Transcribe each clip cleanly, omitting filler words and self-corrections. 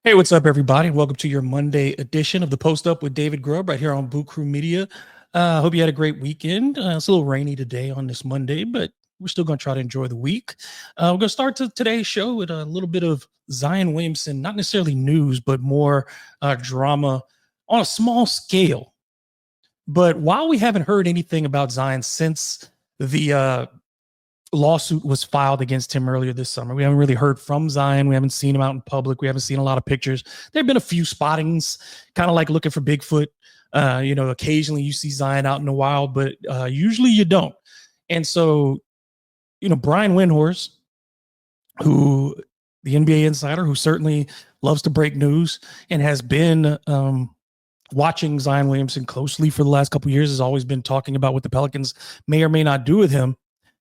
Hey, what's up, everybody? Welcome to your Monday edition of the Post Up with David Grubb right here on Boot Crew Media. Hope you had a great weekend. It's a little rainy today on this Monday, but we're still going to try to enjoy the week. We're going to start today's show with a little bit of Zion Williamson, not necessarily news, but more drama on a small scale. But while we haven't heard anything about Zion since the lawsuit was filed against him earlier this summer. We haven't really heard from Zion. We haven't seen him out in public. We haven't seen a lot of pictures. There have been a few spottings, kind of like looking for Bigfoot. Occasionally you see Zion out in the wild, but usually you don't. And so, Brian Windhorst, who the NBA insider, who certainly loves to break news and has been watching Zion Williamson closely for the last couple of years, has always been talking about what the Pelicans may or may not do with him.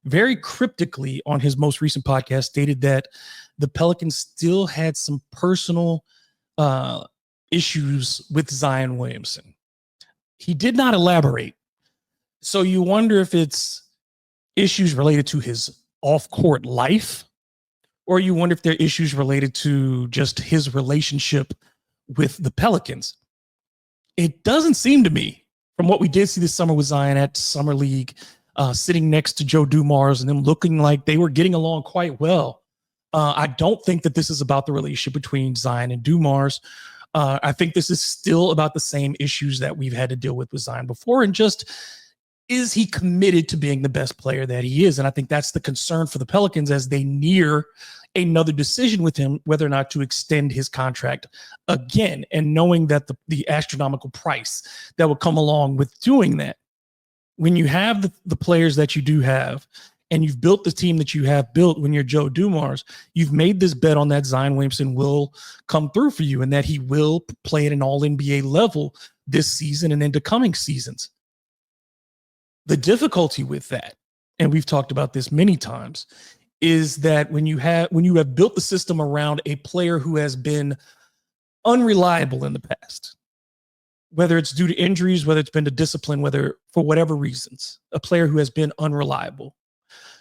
Very cryptically on his most recent podcast stated that the Pelicans still had some personal issues with Zion Williamson. He did not elaborate. So you wonder if it's issues related to his off-court life, or you wonder if they're issues related to just his relationship with the Pelicans. It doesn't seem to me, from what we did see this summer with Zion at Summer League, sitting next to Joe Dumars and them looking like they were getting along quite well. I don't think that this is about the relationship between Zion and Dumars. I think this is still about the same issues that we've had to deal with Zion before, and just, is he committed to being the best player that he is? And I think that's the concern for the Pelicans as they near another decision with him, whether or not to extend his contract again, and knowing that the astronomical price that will come along with doing that. When you have the players that you do have, and you've built the team that you have built when you're Joe Dumars, you've made this bet on that Zion Williamson will come through for you and that he will play at an all-NBA level this season and into coming seasons. The difficulty with that, and we've talked about this many times, is that when you have built the system around a player who has been unreliable in the past, whether it's due to injuries, whether it's been to discipline, whether for whatever reasons, a player who has been unreliable,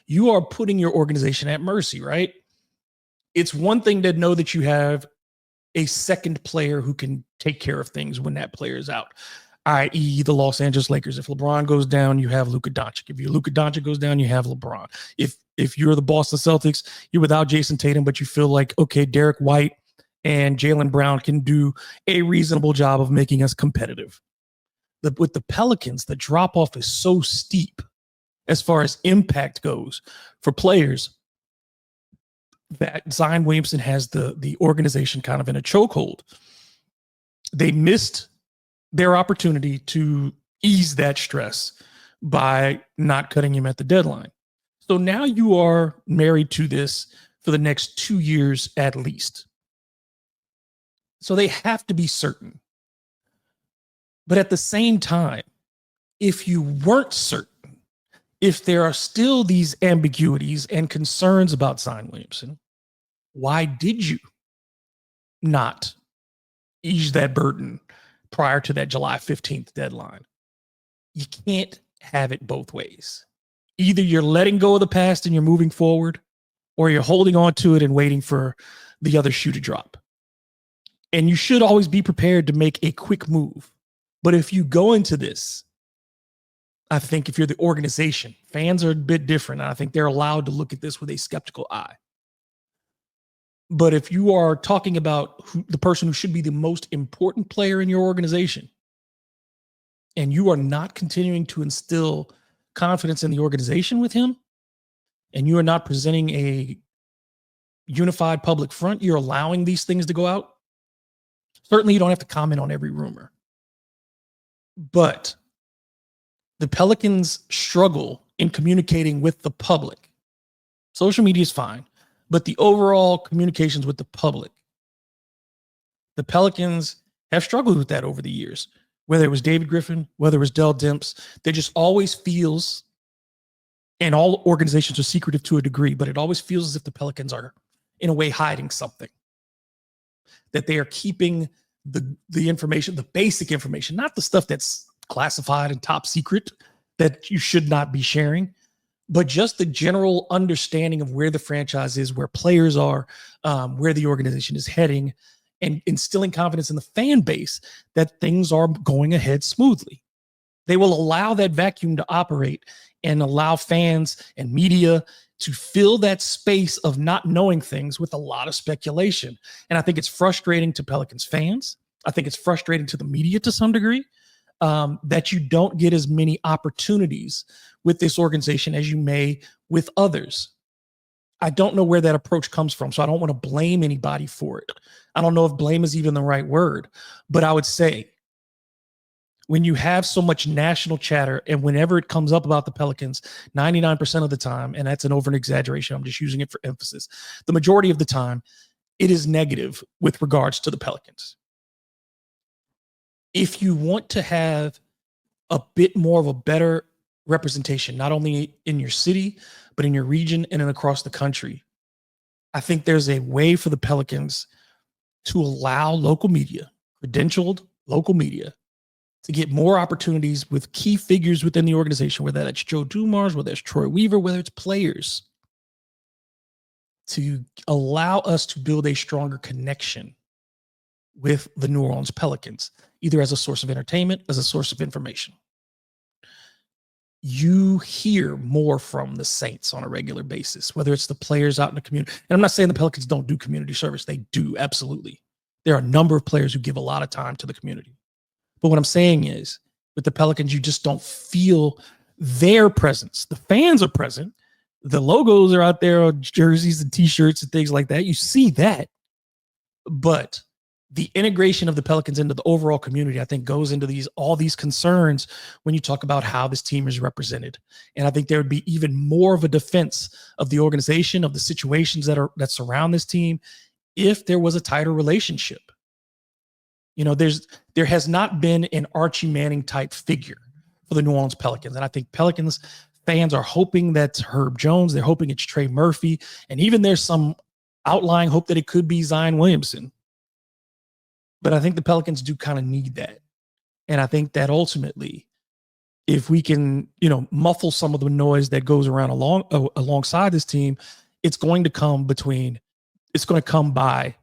you are putting your organization at mercy, right? It's one thing to know that you have a second player who can take care of things when that player is out, i.e. the Los Angeles Lakers. If LeBron goes down, you have Luka Doncic. If Luka Doncic goes down, you have LeBron. If you're the Boston Celtics, you're without Jason Tatum, but you feel like, okay, Derek White and Jaylen Brown can do a reasonable job of making us competitive. With the Pelicans, the drop-off is so steep as far as impact goes for players that Zion Williamson has the organization kind of in a chokehold. They missed their opportunity to ease that stress by not cutting him at the deadline. So now you are married to this for the next 2 years at least. So they have to be certain. But at the same time, if you weren't certain, if there are still these ambiguities and concerns about Zion Williamson, why did you not ease that burden prior to that July 15th deadline? You can't have it both ways. Either you're letting go of the past and you're moving forward, or you're holding on to it and waiting for the other shoe to drop. And you should always be prepared to make a quick move. But if you go into this, I think if you're the organization, fans are a bit different. I think they're allowed to look at this with a skeptical eye. But if you are talking about the person who should be the most important player in your organization, and you are not continuing to instill confidence in the organization with him, and you are not presenting a unified public front, you're allowing these things to go out. Certainly, you don't have to comment on every rumor. But the Pelicans struggle in communicating with the public. Social media is fine, but the overall communications with the public, the Pelicans have struggled with that over the years. Whether it was David Griffin, whether it was Dell Demps, there just always feels, and all organizations are secretive to a degree, but it always feels as if the Pelicans are, in a way, hiding something. That they are keeping the information, the basic information, not the stuff that's classified and top secret that you should not be sharing, but just the general understanding of where the franchise is, where players are, where the organization is heading, and instilling confidence in the fan base that things are going ahead smoothly. They will allow that vacuum to operate and allow fans and media to fill that space of not knowing things with a lot of speculation. And I think it's frustrating to Pelicans fans. I think it's frustrating to the media to some degree, that you don't get as many opportunities with this organization as you may with others. I don't know where that approach comes from, so I don't want to blame anybody for it. I don't know if blame is even the right word, but I would say when you have so much national chatter and whenever it comes up about the Pelicans, 99% of the time, and that's an over an exaggeration, I'm just using it for emphasis, the majority of the time, it is negative with regards to the Pelicans. If you want to have a bit more of a better representation, not only in your city, but in your region and then across the country, I think there's a way for the Pelicans to allow local media, credentialed local media, to get more opportunities with key figures within the organization, whether that's Joe Dumars, whether it's Troy Weaver, whether it's players, to allow us to build a stronger connection with the New Orleans Pelicans, either as a source of entertainment, as a source of information. You hear more from the Saints on a regular basis, whether it's the players out in the community. And I'm not saying the Pelicans don't do community service. They do, absolutely. There are a number of players who give a lot of time to the community. But what I'm saying is, with the Pelicans, you just don't feel their presence. The fans are present. The logos are out there on jerseys and T-shirts and things like that. You see that. But the integration of the Pelicans into the overall community, I think, goes into all these concerns when you talk about how this team is represented. And I think there would be even more of a defense of the organization, of the situations that surround this team, if there was a tighter relationship. You know, there has not been an Archie Manning type figure for the New Orleans Pelicans. And I think Pelicans fans are hoping that's Herb Jones. They're hoping it's Trey Murphy. And even there's some outlying hope that it could be Zion Williamson. But I think the Pelicans do kind of need that. And I think that ultimately, if we can, muffle some of the noise that goes around alongside this team, it's going to come by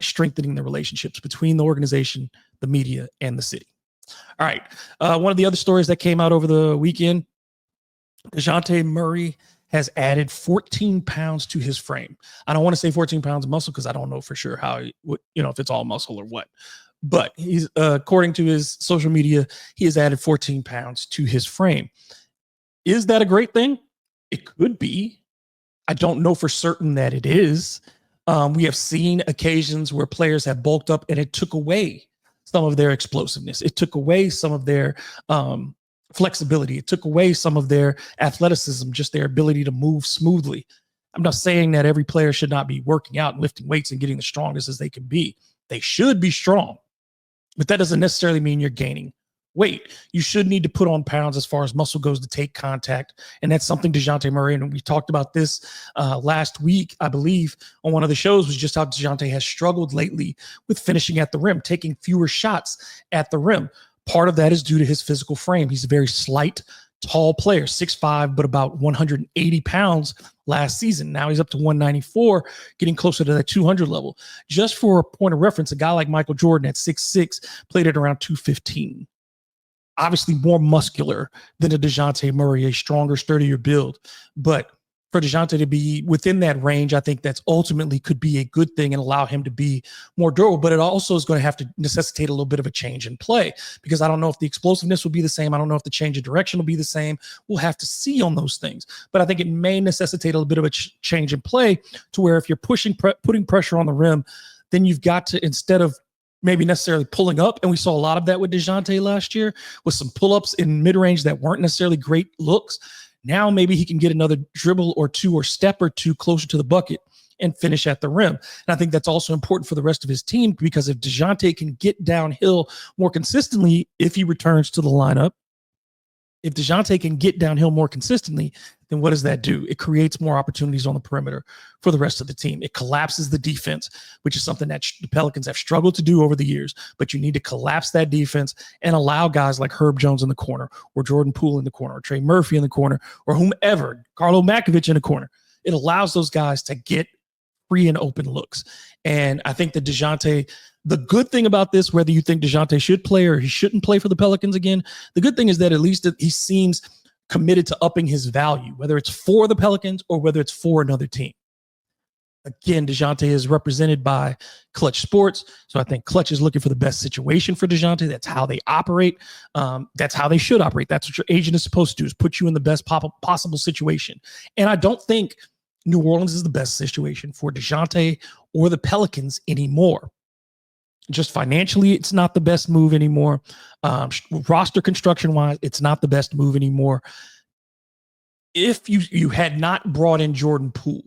strengthening the relationships between the organization, the media, and the city. All right. One of the other stories that came out over the weekend, Dejounte Murray has added 14 pounds to his frame. I don't want to say 14 pounds of muscle because I don't know for sure how, if it's all muscle or what. But he's, according to his social media, he has added 14 pounds to his frame. Is that a great thing? It could be. I don't know for certain that it is. We have seen occasions where players have bulked up and it took away some of their explosiveness. It took away some of their flexibility. It took away some of their athleticism, just their ability to move smoothly. I'm not saying that every player should not be working out and lifting weights and getting the strongest as they can be. They should be strong, but that doesn't necessarily mean you're gaining weight. You should need to put on pounds as far as muscle goes to take contact. And that's something Dejounte Murray, and we talked about this last week, I believe, on one of the shows, was just how Dejounte has struggled lately with finishing at the rim, taking fewer shots at the rim. Part of that is due to his physical frame. He's a very slight, tall player, 6'5", but about 180 pounds last season. Now he's up to 194, getting closer to that 200 level. Just for a point of reference, a guy like Michael Jordan at 6'6" played at around 215. Obviously more muscular than a Dejounte Murray, a stronger, sturdier build. But for Dejounte to be within that range, I think that's ultimately could be a good thing and allow him to be more durable. But it also is going to have to necessitate a little bit of a change in play, because I don't know if the explosiveness will be the same. I don't know if the change of direction will be the same. We'll have to see on those things. But I think it may necessitate a little bit of a change in play, to where if you're putting pressure on the rim, then you've got to, instead of maybe necessarily pulling up, and we saw a lot of that with Dejounte last year, with some pull-ups in mid-range that weren't necessarily great looks. Now maybe he can get another dribble or two or step or two closer to the bucket and finish at the rim. And I think that's also important for the rest of his team, because if Dejounte can get downhill more consistently, if he returns to the lineup, if Dejounte can get downhill more consistently, then what does that do? It creates more opportunities on the perimeter for the rest of the team. It collapses the defense, which is something that the Pelicans have struggled to do over the years. But you need to collapse that defense and allow guys like Herb Jones in the corner, or Jordan Poole in the corner, or Trey Murphy in the corner, or whomever, Carlo Makovich in the corner. It allows those guys to get free and open looks. And I think that Dejounte, the good thing about this, whether you think Dejounte should play or he shouldn't play for the Pelicans again, the good thing is that at least he seems committed to upping his value, whether it's for the Pelicans or whether it's for another team. Again, Dejounte is represented by Clutch Sports. So I think Clutch is looking for the best situation for Dejounte. That's how they operate. That's how they should operate. That's what your agent is supposed to do, is put you in the best possible situation. And I don't think New Orleans is the best situation for Dejounte or the Pelicans anymore. Just financially, it's not the best move anymore. Roster construction-wise, it's not the best move anymore. If you had not brought in Jordan Poole,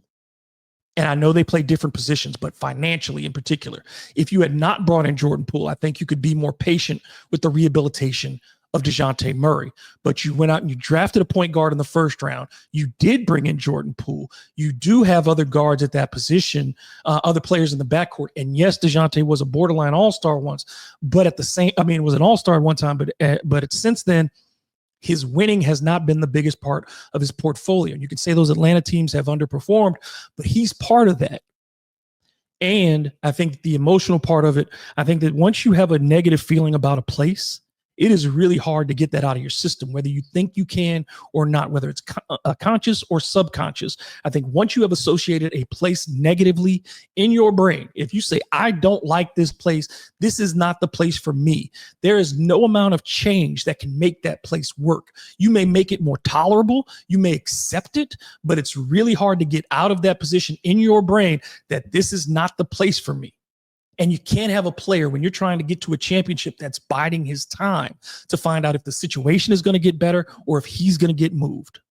and I know they play different positions, but financially in particular, if you had not brought in Jordan Poole, I think you could be more patient with the rehabilitation of Dejounte Murray. But you went out and you drafted a point guard in the first round. You did bring in Jordan Poole. You do have other guards at that position, other players in the backcourt. And yes, Dejounte was a borderline all-star once, but at the same, it was an all-star at one time, but since then, his winning has not been the biggest part of his portfolio. You can say those Atlanta teams have underperformed, but he's part of that. And I think the emotional part of it, I think that once you have a negative feeling about a place, it is really hard to get that out of your system, whether you think you can or not, whether it's conscious or subconscious. I think once you have associated a place negatively in your brain, if you say, I don't like this place, this is not the place for me, there is no amount of change that can make that place work. You may make it more tolerable, you may accept it, but it's really hard to get out of that position in your brain that this is not the place for me. And you can't have a player when you're trying to get to a championship that's biding his time to find out if the situation is going to get better or if he's going to get moved,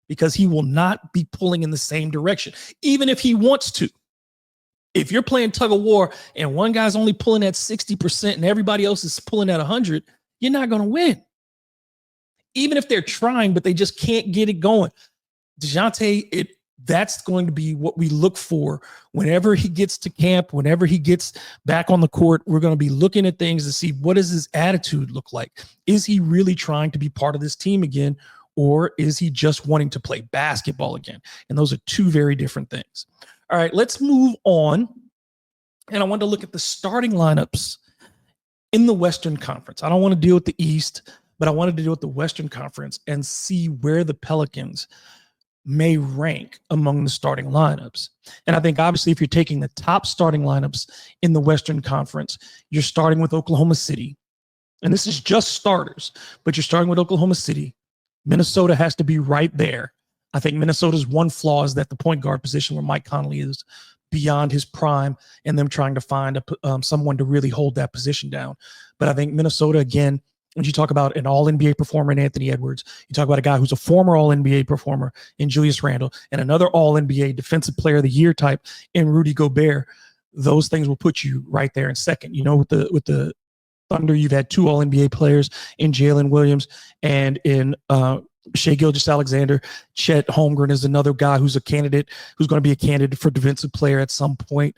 because he will not be pulling in the same direction, even if he wants to. If you're playing tug of war and one guy's only pulling at 60% and everybody else is pulling at 100, you're not going to win. Even if they're trying, but they just can't get it going. Dejounte, that's going to be what we look for whenever he gets to camp, whenever he gets back on the court. We're going to be looking at things to see, what does his attitude look like? Is he really trying to be part of this team again, or is he just wanting to play basketball again? And those are two very different things. All right, let's move on. And I want to look at the starting lineups in the Western Conference. I don't want to deal with the East, but I wanted to deal with the Western Conference and see where the Pelicans may rank among the starting lineups. And I think obviously if you're taking the top starting lineups in the Western Conference, you're starting with Oklahoma City. And this is just starters, but you're starting with Oklahoma City. Minnesota has to be right there. I think Minnesota's one flaw is that the point guard position, where Mike Conley is beyond his prime, and them trying to find someone to really hold that position down. But I think Minnesota, again, when you talk about an all-NBA performer in Anthony Edwards, you talk about a guy who's a former all-NBA performer in Julius Randle, and another all-NBA defensive player of the year type in Rudy Gobert, those things will put you right there in second. You know, with the Thunder, you've had two all-NBA players in Jalen Williams and in Shai Gilgeous-Alexander. Chet Holmgren is another guy who's going to be a candidate for defensive player at some point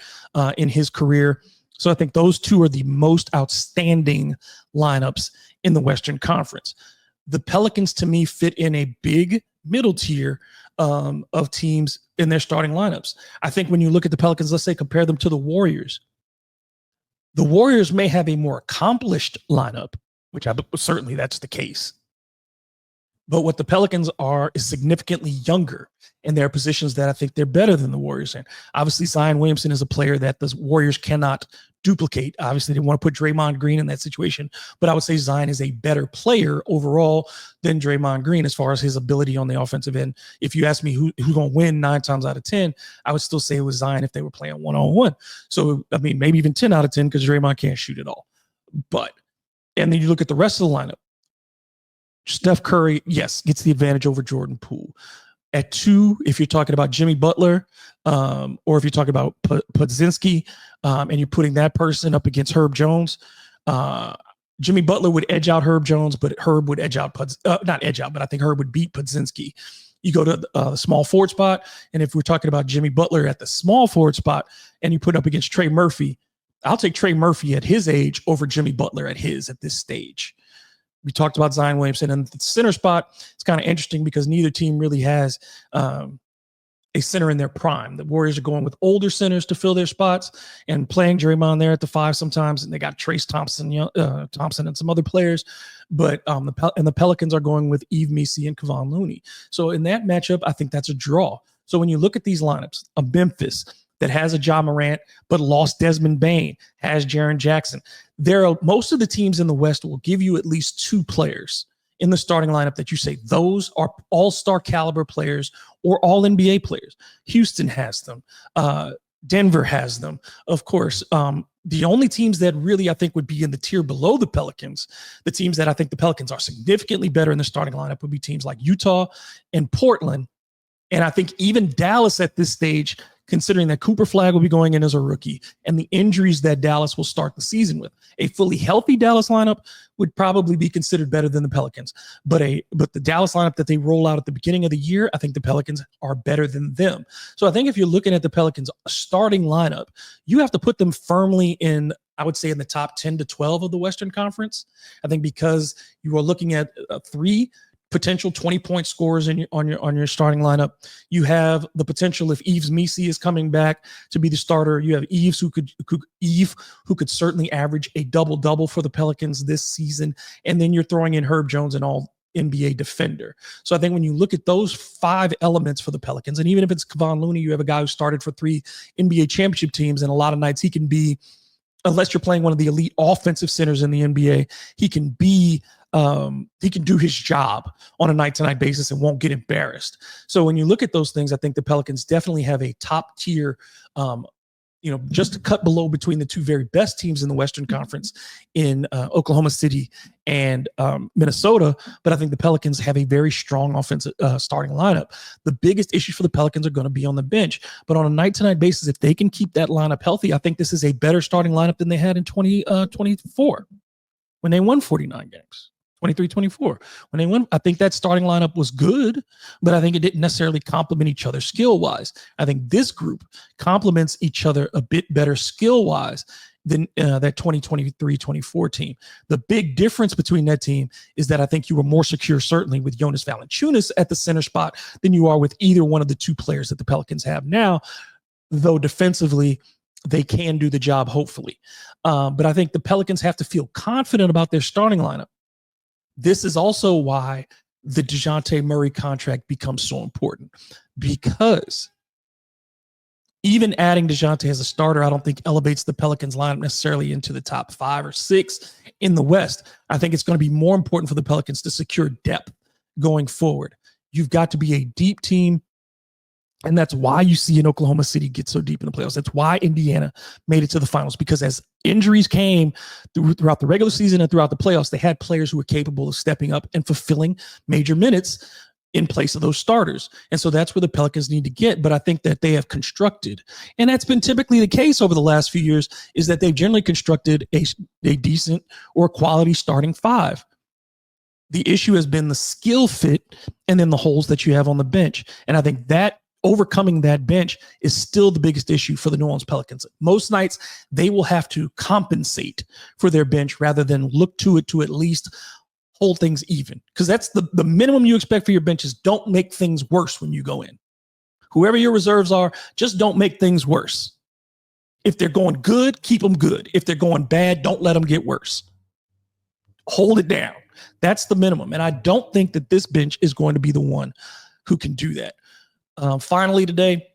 in his career. So I think those two are the most outstanding lineups in the Western Conference. The Pelicans, to me, fit in a big middle tier of teams in their starting lineups. I think when you look at the Pelicans, let's say compare them to the Warriors may have a more accomplished lineup, which certainly that's the case. But what the Pelicans are is significantly younger in their positions that I think they're better than the Warriors in. Obviously, Zion Williamson is a player that the Warriors cannot duplicate. Obviously, they want to put Draymond Green in that situation, but I would say Zion is a better player overall than Draymond Green as far as his ability on the offensive end. If you ask me who's going to win 9 times out of 10, I would still say it was Zion if they were playing one-on-one. So, maybe even 10 out of 10 because Draymond can't shoot at all. And then you look at the rest of the lineup. Steph Curry, yes, gets the advantage over Jordan Poole. At 2, if you're talking about Jimmy Butler, or if you're talking about Podziemski, and you're putting that person up against Herb Jones, Jimmy Butler would edge out Herb Jones, but Herb would edge out not edge out, but I think Herb would beat Podziemski. You go to the small forward spot, and if we're talking about Jimmy Butler at the small forward spot, and you put up against Trey Murphy, I'll take Trey Murphy at his age over Jimmy Butler at this stage. We talked about Zion Williamson, and the center spot. It's kind of interesting because neither team really has a a center in their prime. The Warriors are going with older centers to fill their spots and playing Draymond there at the 5 sometimes. And they got Trace Thompson and some other players. But the Pelicans are going with Yves Missi and Kevon Looney. So in that matchup, I think that's a draw. So when you look at these lineups, a Memphis that has a Ja Morant but lost Desmond Bane, has Jaren Jackson, most of the teams in the West will give you at least 2 players in the starting lineup that you say those are all-star caliber players or all NBA players. Houston has them. Denver has them. Of course, the only teams that really I think would be in the tier below the Pelicans, the teams that I think the Pelicans are significantly better in the starting lineup would be teams like Utah and Portland. And I think even Dallas at this stage, considering that Cooper Flagg will be going in as a rookie and the injuries that Dallas will start the season with. A fully healthy Dallas lineup would probably be considered better than the Pelicans. But the Dallas lineup that they roll out at the beginning of the year, I think the Pelicans are better than them. So I think if you're looking at the Pelicans starting lineup, you have to put them firmly in, I would say, in the top 10 to 12 of the Western Conference. I think because you are looking at 3 potential 20-point scorers on your starting lineup. You have the potential, if Yves Missi is coming back to be the starter, you have Yves who could certainly average a double-double for the Pelicans this season. And then you're throwing in Herb Jones, an all-NBA defender. So I think when you look at those 5 elements for the Pelicans, and even if it's Kevon Looney, you have a guy who started for 3 NBA championship teams, and a lot of nights he can be, unless you're playing one of the elite offensive centers in the NBA, he can do his job on a night-to-night basis and won't get embarrassed. So when you look at those things, I think the Pelicans definitely have a top tier, just a cut below between the 2 very best teams in the Western Conference in Oklahoma City and Minnesota. But I think the Pelicans have a very strong offensive starting lineup. The biggest issues for the Pelicans are going to be on the bench. But on a night-to-night basis, if they can keep that lineup healthy, I think this is a better starting lineup than they had in 2024 when they won 49 games. 23-24. When they went, I think that starting lineup was good, but I think it didn't necessarily complement each other skill-wise. I think this group complements each other a bit better skill-wise than that 2023-24 team. The big difference between that team is that I think you were more secure, certainly, with Jonas Valanciunas at the center spot than you are with either one of the 2 players that the Pelicans have now, though defensively, they can do the job, hopefully. But I think the Pelicans have to feel confident about their starting lineup. This is also why the Dejounte Murray contract becomes so important, because even adding Dejounte as a starter, I don't think elevates the Pelicans lineup necessarily into the top 5 or 6 in the West. I think it's going to be more important for the Pelicans to secure depth going forward. You've got to be a deep team. And that's why you see in Oklahoma City get so deep in the playoffs. That's why Indiana made it to the finals, because as injuries came throughout the regular season and throughout the playoffs, they had players who were capable of stepping up and fulfilling major minutes in place of those starters. And so that's where the Pelicans need to get. But I think that they have constructed, and that's been typically the case over the last few years, is that they've generally constructed a decent or quality starting 5. The issue has been the skill fit and then the holes that you have on the bench. And I think that overcoming that bench is still the biggest issue for the New Orleans Pelicans. Most nights, they will have to compensate for their bench rather than look to it to at least hold things even. Because that's the minimum you expect for your bench is don't make things worse when you go in. Whoever your reserves are, just don't make things worse. If they're going good, keep them good. If they're going bad, don't let them get worse. Hold it down. That's the minimum. And I don't think that this bench is going to be the one who can do that. Finally today,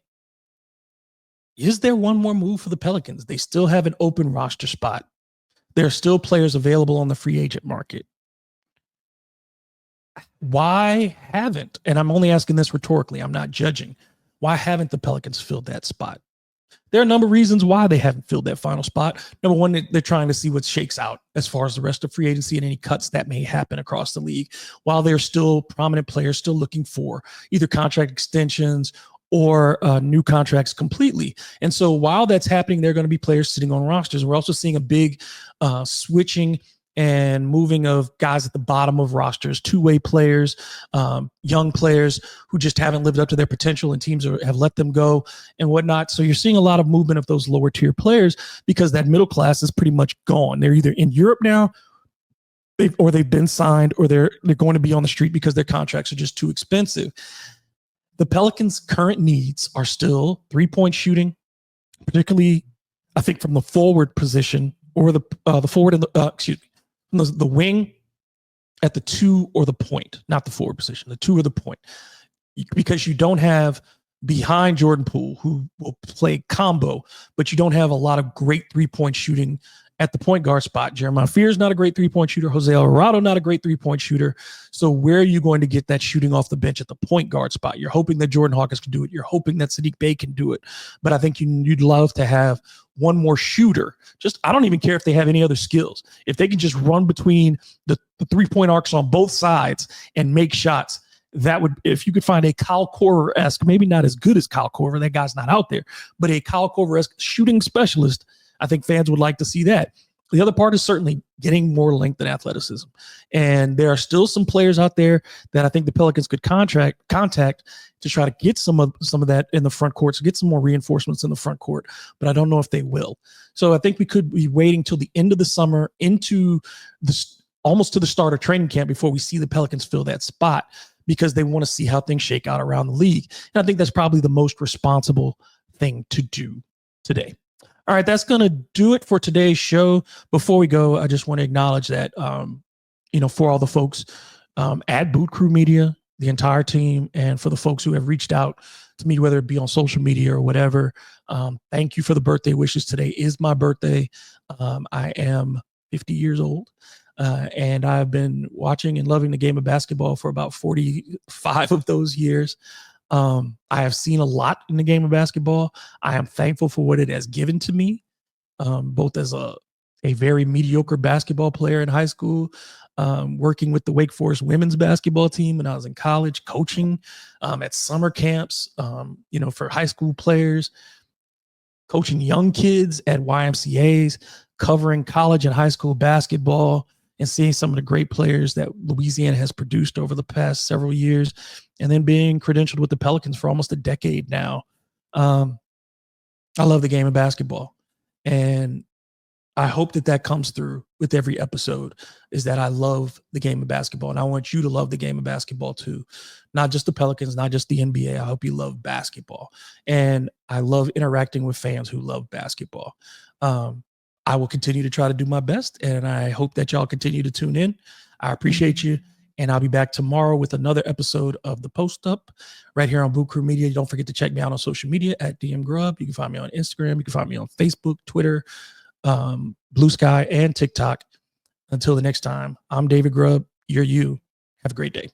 is there one more move for the Pelicans? They still have an open roster spot. There are still players available on the free agent market. Why haven't, and I'm only asking this rhetorically, I'm not judging, why haven't the Pelicans filled that spot? There are a number of reasons why they haven't filled that final spot. Number one, they're trying to see what shakes out as far as the rest of free agency and any cuts that may happen across the league, while they're still prominent players still looking for either contract extensions or new contracts completely. And so while that's happening, there are going to be players sitting on rosters. We're also seeing a big switching and moving of guys at the bottom of rosters, two-way players, young players who just haven't lived up to their potential and teams have let them go and whatnot. So you're seeing a lot of movement of those lower tier players because that middle class is pretty much gone. They're either in Europe now or they've been signed or they're going to be on the street because their contracts are just too expensive. The Pelicans' current needs are still 3-point shooting, particularly, I think, from the forward position or the forward and the wing at the 2 or the point, not the forward position, the 2 or the point, because you don't have behind Jordan Poole, who will play combo, but you don't have a lot of great 3-point shooting at the point guard spot. Jeremiah Fears not a great 3-point shooter. Jose Alvarado not a great 3-point shooter. So where are you going to get that shooting off the bench at the point guard spot? You're hoping that Jordan Hawkins can do it. You're hoping that Sadiq Bey can do it. But I think you'd love to have one more shooter. I don't even care if they have any other skills. If they can just run between the 3-point arcs on both sides and make shots, that would, if you could find a Kyle Korver-esque, maybe not as good as Kyle Korver, that guy's not out there, but a Kyle Korver-esque shooting specialist, I think fans would like to see that. The other part is certainly getting more length and athleticism. And there are still some players out there that I think the Pelicans could contact to try to get some of that in the front court, to get some more reinforcements in the front court, but I don't know if they will. So I think we could be waiting till the end of the summer into almost to the start of training camp before we see the Pelicans fill that spot, because they want to see how things shake out around the league. And I think that's probably the most responsible thing to do today. All right, that's going to do it for today's show. Before we go, I just want to acknowledge that, for all the folks at Boot Crew Media, the entire team, and for the folks who have reached out to me, whether it be on social media or whatever, thank you for the birthday wishes. Today is my birthday. I am 50 years old. And I've been watching and loving the game of basketball for about 45 of those years. I have seen a lot in the game of basketball. I am thankful for what it has given to me, both as a very mediocre basketball player in high school, working with the Wake Forest women's basketball team when I was in college, coaching at summer camps, for high school players, coaching young kids at YMCAs, covering college and high school basketball, and seeing some of the great players that Louisiana has produced over the past several years, and then being credentialed with the Pelicans for almost a decade now. I love the game of basketball, and I hope that comes through with every episode, is that I love the game of basketball, and I want you to love the game of basketball too. Not just the Pelicans, not just the NBA. I hope you love basketball, and I love interacting with fans who love basketball. I will continue to try to do my best, and I hope that y'all continue to tune in. I appreciate you, and I'll be back tomorrow with another episode of The Post Up right here on Boot Crew Media. Don't forget to check me out on social media at DM Grub. You can find me on Instagram. You can find me on Facebook, Twitter, Blue Sky, and TikTok. Until the next time, I'm David Grubb. You're you. Have a great day.